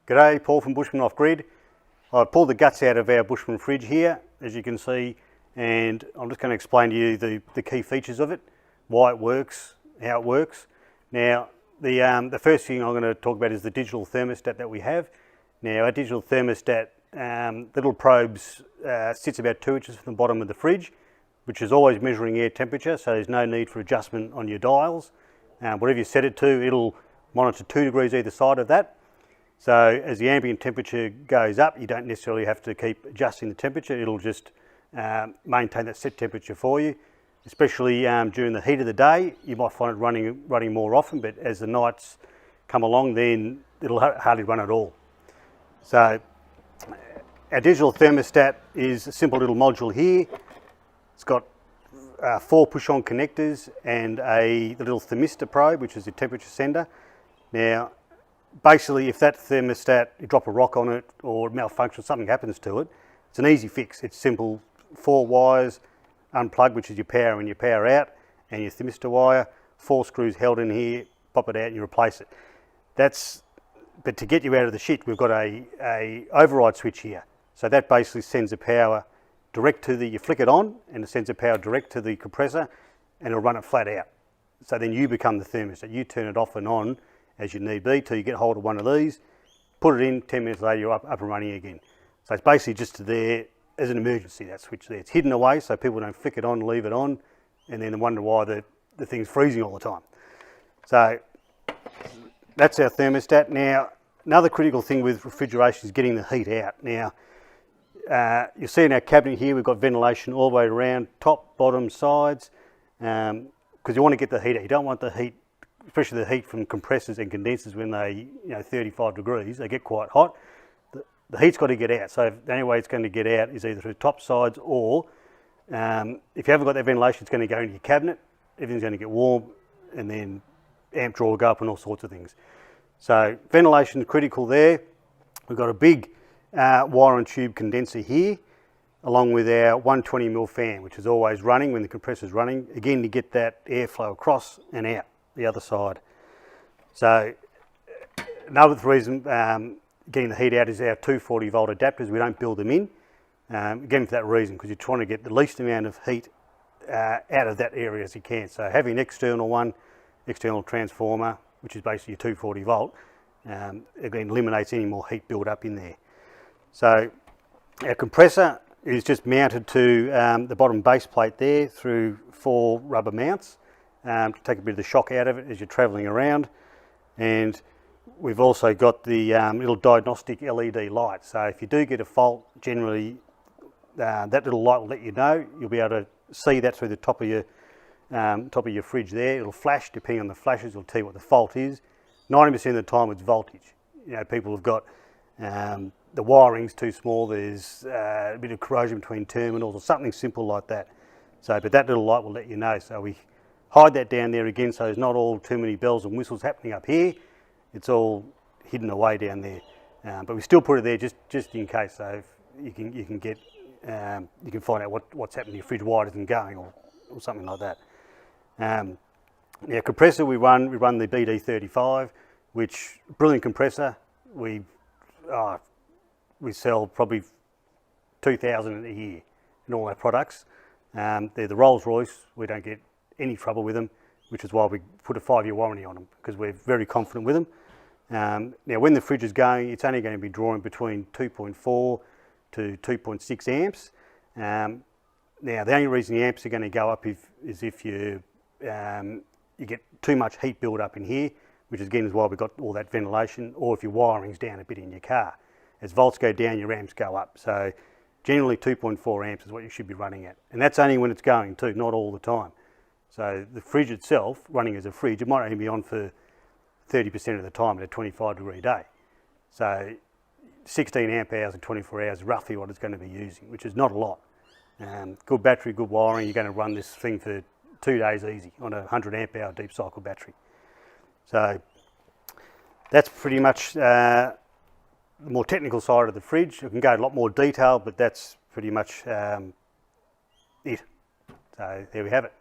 G'day, Paul from Bushman Off Grid. I've pulled the guts out of our Bushman fridge here, as you can see, and I'm just going to explain to you the key features of it, why it works, how it works. Now, the first thing I'm going to talk about is the digital thermostat that we have. Now, our digital thermostat, the little probes sits about 2 inches from the bottom of the fridge, which is always measuring air temperature, so there's no need for adjustment on your dials. Whatever you set it to, it'll monitor 2 degrees either side of that. So as the ambient temperature goes up, you don't necessarily have to keep adjusting the temperature. It'll just maintain that set temperature for you. Especially during the heat of the day, you might find it running more often, but as the nights come along, then it'll hardly run at all. So our digital thermostat is a simple little module here. It's got 4 push-on connectors and the little thermistor probe, which is the temperature sender. Now, basically, if that thermostat, you drop a rock on it or it malfunctions, something happens to it, it's an easy fix. It's simple, 4 wires, unplug, which is your power in, your power out, and your thermistor wire, 4 screws held in here, pop it out and you replace it. But to get you out of the shit, we've got a override switch here. So that basically sends the power direct to you flick it on and it sends the power direct to the compressor and it'll run it flat out. So then you become the thermostat. You turn it off and on as you need be till you get hold of one of these, put it in, 10 minutes later you're up and running again. So it's basically just there as an emergency, that switch there. It's hidden away so people don't flick it on, leave it on, and then wonder why the thing's freezing all the time. So that's our thermostat. Now, another critical thing with refrigeration is getting the heat out. Now, you'll see in our cabinet here we've got ventilation all the way around, top, bottom, sides, because you want to get the heat out. You don't want the heat, especially the heat from compressors and condensers when they, 35 degrees, they get quite hot. The heat's got to get out. So the only way it's going to get out is either through top, sides, or if you haven't got that ventilation, it's going to go into your cabinet. Everything's going to get warm, and then amp draw will go up and all sorts of things. So ventilation is critical there. We've got a big wire and tube condenser here, along with our 120mm fan, which is always running when the compressor's running, again to get that airflow across and out the other side. So another reason getting the heat out is our 240 volt adapters. We don't build them in, again for that reason, because you're trying to get the least amount of heat out of that area as you can. So having an external transformer, which is basically your 240 volt, again eliminates any more heat build up in there. So our compressor is just mounted to the bottom base plate there through 4 rubber mounts to take a bit of the shock out of it as you're travelling around. And we've also got the little diagnostic LED light. So if you do get a fault, generally that little light will let you know. You'll be able to see that through the top of your fridge there. It'll flash, depending on the flashes, it'll tell you what the fault is. 90% of the time it's voltage. People have got the wiring's too small, there's a bit of corrosion between terminals or something simple like that. So, but that little light will let you know. So we hide that down there again, so there's not all too many bells and whistles happening up here. It's all hidden away down there. But we still put it there just in case. So if you can find out what's happening. Your fridge wire isn't going or something like that. Now compressor we run the BD35, which brilliant compressor. We sell probably 2,000 a year in all our products. They're the Rolls Royce. We don't get any trouble with them, which is why we put a 5-year warranty on them, because we're very confident with them. Now when the fridge is going, it's only going to be drawing between 2.4 to 2.6 amps. Now the only reason the amps are going to go up is if you get too much heat build up in here, which again is why we've got all that ventilation, or if your wiring's down a bit in your car. As volts go down, your amps go up. So generally 2.4 amps is what you should be running at. And that's only when it's going too, not all the time. So the fridge itself, running as a fridge, it might only be on for 30% of the time at a 25 degree day. So 16 amp hours and 24 hours is roughly what it's going to be using, which is not a lot. Good battery, good wiring, you're going to run this thing for 2 days easy on a 100 amp hour deep cycle battery. So that's pretty much the more technical side of the fridge. We can go in a lot more detail, but that's pretty much it. So there we have it.